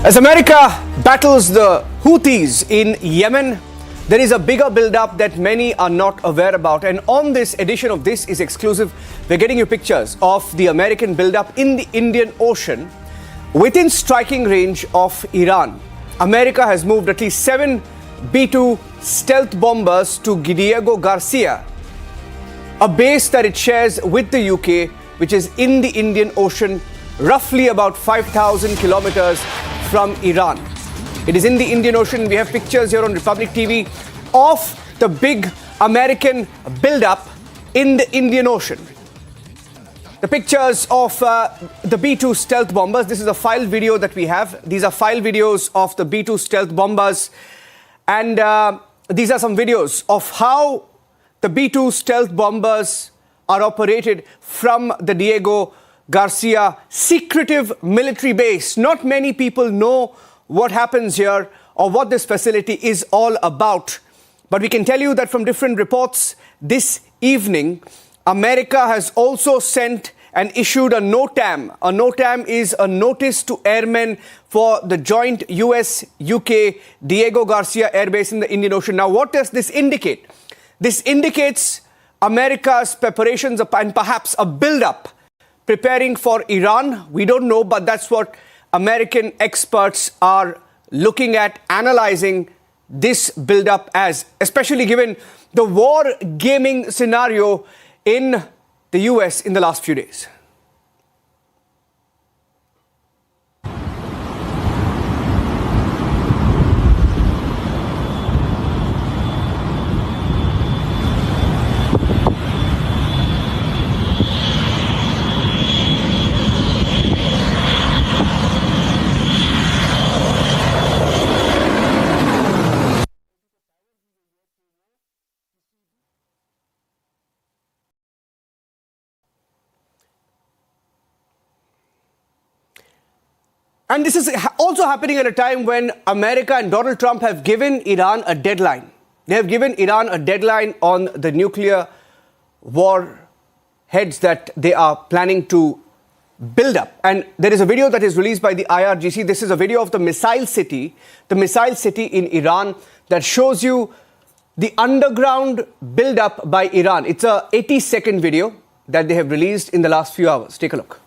As America battles the Houthis in Yemen, there is a bigger build-up that many are not aware about. And on this edition of This Is Exclusive, we're getting you pictures of the American build-up in the Indian Ocean within striking range of Iran. America has moved at least 7 B-2 stealth bombers to Diego Garcia, a base that it shares with the UK, which is in the Indian Ocean, roughly about 5,000 kilometers from Iran. It is in the Indian Ocean. We have pictures here on Republic TV of the big American build-up in the Indian Ocean. The pictures of the B-2 stealth bombers. This is a file video that we have. These are file videos of the B-2 stealth bombers. And these are some videos of how the B-2 stealth bombers are operated from the Diego Garcia secretive military base. Not many people know what happens here or what this facility is all about. But we can tell you that from different reports this evening, America has also sent and issued a NOTAM. A NOTAM is a notice to airmen for the joint US-UK Diego Garcia airbase in the Indian Ocean. Now, what does this indicate? This indicates America's preparations and perhaps a build-up preparing for Iran. We don't know, but that's what American experts are looking at, analyzing this build-up as, especially given the war gaming scenario in the US in the last few days. And this is also happening at a time when America and Donald Trump have given Iran a deadline. They have given Iran a deadline on the nuclear warheads that they are planning to build up. And there is a video that is released by the IRGC. This is a video of the missile city in Iran that shows you the underground build-up by Iran. It's a 80-second video that they have released in the last few hours. Take a look.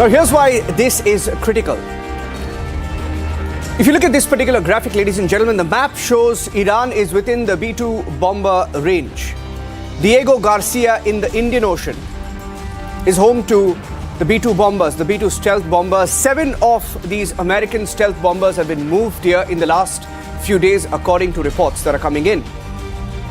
Now, here's why this is critical. If you look at this particular graphic, ladies and gentlemen, the map shows Iran is within the B-2 bomber range. Diego Garcia in the Indian Ocean is home to the B-2 bombers, the B-2 stealth bombers. 7 of these American stealth bombers have been moved here in the last few days, according to reports that are coming in.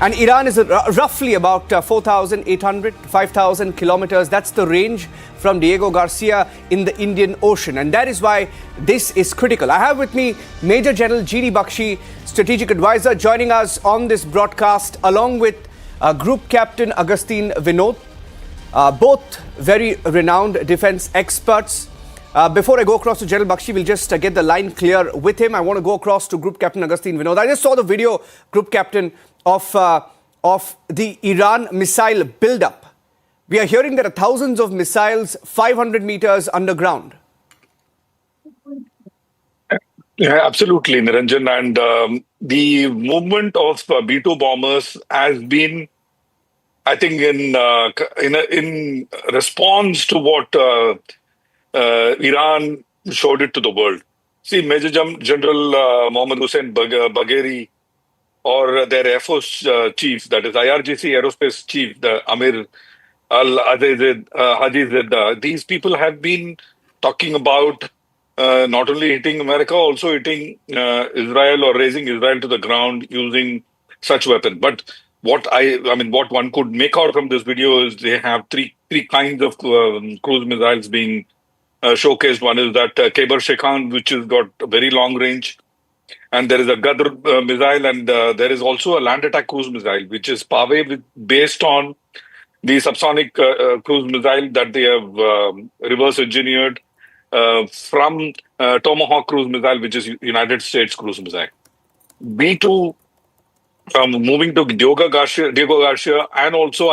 And Iran is roughly about 4,800, 5,000 kilometers. That's the range from Diego Garcia in the Indian Ocean. And that is why this is critical. I have with me Major General GD Bakshi, Strategic Advisor, joining us on this broadcast, along with Group Captain Agustin Vinod, both very renowned defense experts. Before I go across to General Bakshi, we'll just get the line clear with him. I want to go across to Group Captain Agustin Vinod. I just saw the video, Group Captain, of the Iran missile buildup. We are hearing there are thousands of missiles 500 meters underground. Yeah, absolutely, Niranjan. And the movement of B-2 bombers has been, I think, in response to what Iran showed it to the world. See, Major General Mohammad Hussein Bagheri, or their Air Force chief, that is IRGC Aerospace Chief, the Amir Haji Zeddah, these people have been talking about not only hitting America, also hitting Israel or raising Israel to the ground using such weapons. But what one could make out from this video is they have three kinds of cruise missiles being showcased. One is that Khyber Sheikhan, which has got a very long range. And there is a Gadr missile, and there is also a land attack cruise missile, which is Pave, based on the subsonic cruise missile that they have reverse engineered from Tomahawk cruise missile, which is United States cruise missile. B-2, moving to Diego Garcia, and also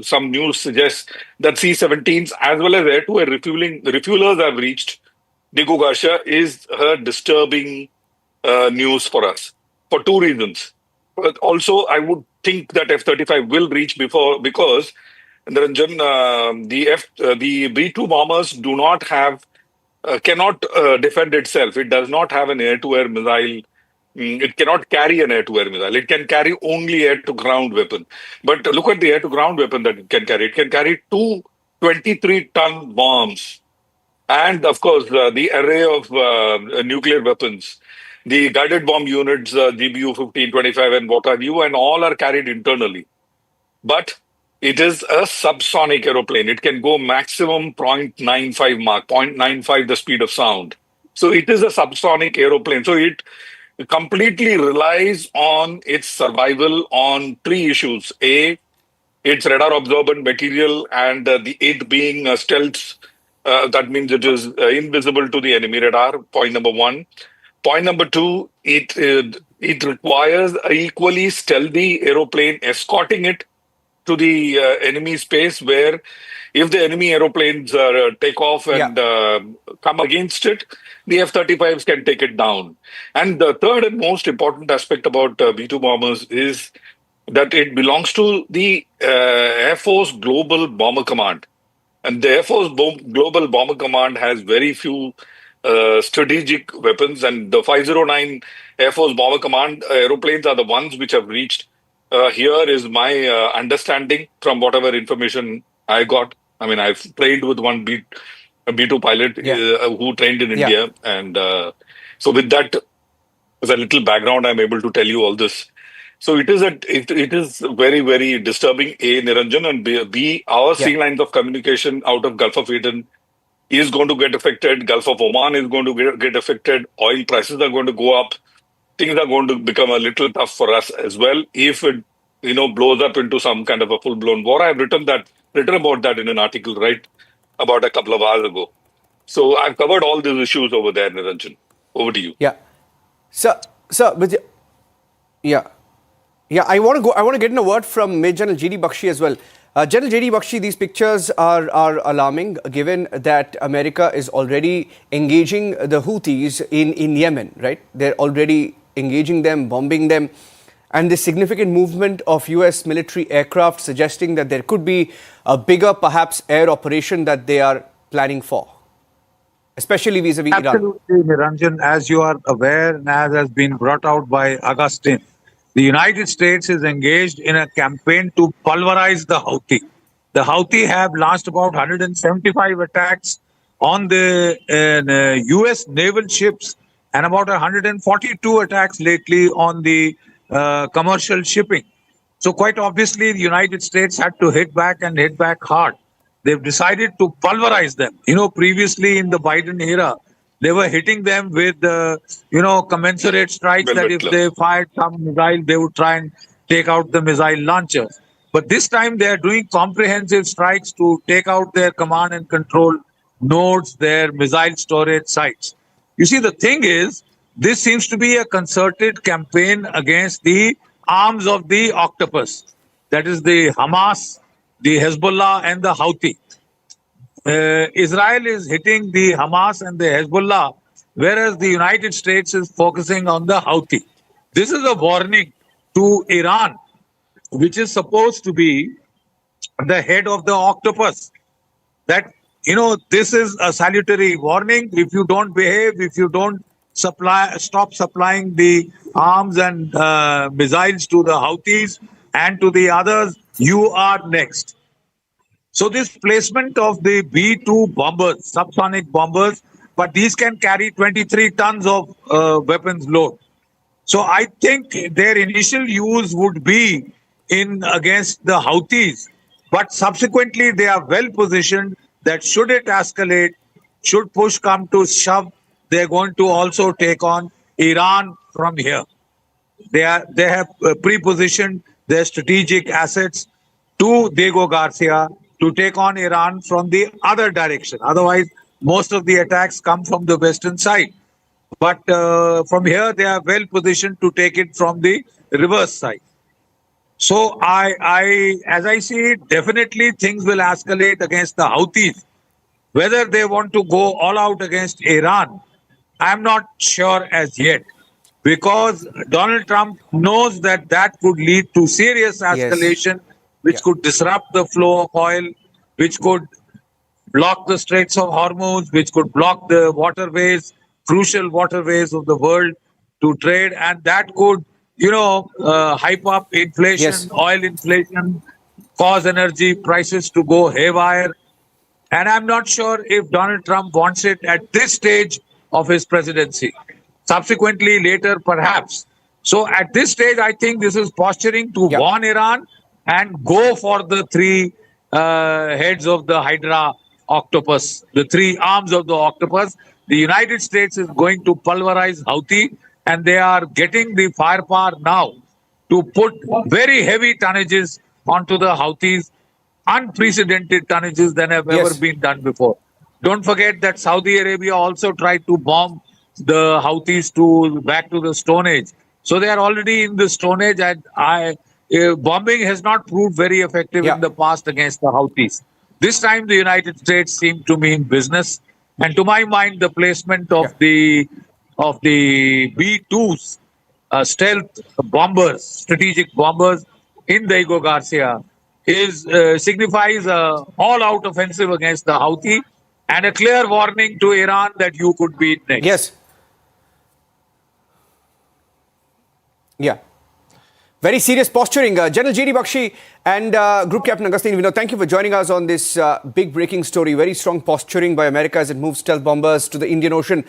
some news suggests that C-17s as well as air-to-air refuelers have reached Diego Garcia is a disturbing news for us for two reasons. But also, I would think that F-35 will reach because Niranjan, the B-2 bombers cannot defend itself. It does not have an air-to-air missile. It cannot carry an air-to-air missile. It can carry only air-to-ground weapon. But look at the air-to-ground weapon that it can carry. It can carry two 23-ton bombs. And, of course, the array of nuclear weapons. The guided bomb units, GBU 1525 and what have you, and all are carried internally. But it is a subsonic aeroplane. It can go maximum 0.95 Mach, 0.95 the speed of sound. So it is a subsonic aeroplane. So it completely relies on its survival on three issues. A, its radar absorbent material, and it being stealth. That means it is invisible to the enemy radar, point number one. Point number two, it requires an equally stealthy aeroplane escorting it to the enemy space, where if the enemy aeroplanes take off and come against it, the F-35s can take it down. And the third and most important aspect about B-2 bombers is that it belongs to the Air Force Global Bomber Command. And the Air Force Global Bomber Command has very few strategic weapons, and the 509 Air Force Bomber Command aeroplanes are the ones which have reached. Here is my understanding from whatever information I got. I mean, I've trained with one B-2 pilot who trained in India. And so with that, as a little background, I'm able to tell you all this. So it is very, very disturbing, A, Niranjan, and B, our sea lines of communication out of Gulf of Aden is going to get affected. Gulf of Oman is going to get affected. Oil prices are going to go up. Things are going to become a little tough for us as well if it, blows up into some kind of a full-blown war. I've written about that in an article right about a couple of hours ago. So I've covered all these issues over there, Niranjan. Over to you. Yeah, sir, but I want to get in a word from Major General GD Bakshi as well. General GD Bakshi, these pictures are alarming, given that America is already engaging the Houthis in Yemen, right? They're already engaging them, bombing them, and the significant movement of US military aircraft suggesting that there could be a bigger, perhaps, air operation that they are planning for. especially vis-a-vis Iran? Absolutely, Niranjan. As you are aware, and as has been brought out by Augustine, the United States is engaged in a campaign to pulverize the Houthi. The Houthi have launched about 175 attacks on the U.S. naval ships and about 142 attacks lately on the commercial shipping. So quite obviously, the United States had to hit back and hit back hard. They've decided to pulverize them. Previously in the Biden era, they were hitting them with, commensurate strikes that if they fired some missile, they would try and take out the missile launchers. But this time they are doing comprehensive strikes to take out their command and control nodes, their missile storage sites. You see, the thing is, this seems to be a concerted campaign against the arms of the octopus. That is the Hamas, the Hezbollah and the Houthi. Israel is hitting the Hamas and the Hezbollah, whereas the United States is focusing on the Houthi. This is a warning to Iran, which is supposed to be the head of the octopus, that, this is a salutary warning. If you don't behave, if you don't stop supplying the arms and missiles to the Houthis and to the others, you are next. So this placement of the B-2 bombers, subsonic bombers, but these can carry 23 tons of weapons load. So I think their initial use would be in against the Houthis, but subsequently they are well positioned that should it escalate, should push come to shove, they're going to also take on Iran from here. They have pre-positioned their strategic assets to Diego Garcia to take on Iran from the other direction. Otherwise, most of the attacks come from the western side. But from here, they are well positioned to take it from the reverse side. So as I see it, definitely things will escalate against the Houthis. Whether they want to go all out against Iran, I'm not sure as yet, because Donald Trump knows that could lead to serious escalation, which could disrupt the flow of oil, which could block the Straits of Hormuz, which could block the waterways, crucial waterways of the world to trade, and that could, hype up inflation, oil inflation, cause energy prices to go haywire. And I'm not sure if Donald Trump wants it at this stage of his presidency. Subsequently, later, perhaps. So at this stage, I think this is posturing to warn Iran and go for the three heads of the Hydra octopus, the three arms of the octopus. The United States is going to pulverize Houthi, and they are getting the firepower now to put very heavy tonnages onto the Houthis, unprecedented tonnages than have ever been done before. Don't forget that Saudi Arabia also tried to bomb the Houthis back to the Stone Age. So they are already in the Stone Age, and bombing has not proved very effective in the past against the Houthis. This time the United States seemed to mean business, and to my mind, the placement of the B-2s, stealth bombers, strategic bombers in Diego Garcia signifies a all-out offensive against the Houthi and a clear warning to Iran that you could be next. Yes. Yeah. Very serious posturing. General GD Bakshi and Group Captain Augustine, thank you for joining us on this big breaking story. Very strong posturing by America as it moves stealth bombers to the Indian Ocean.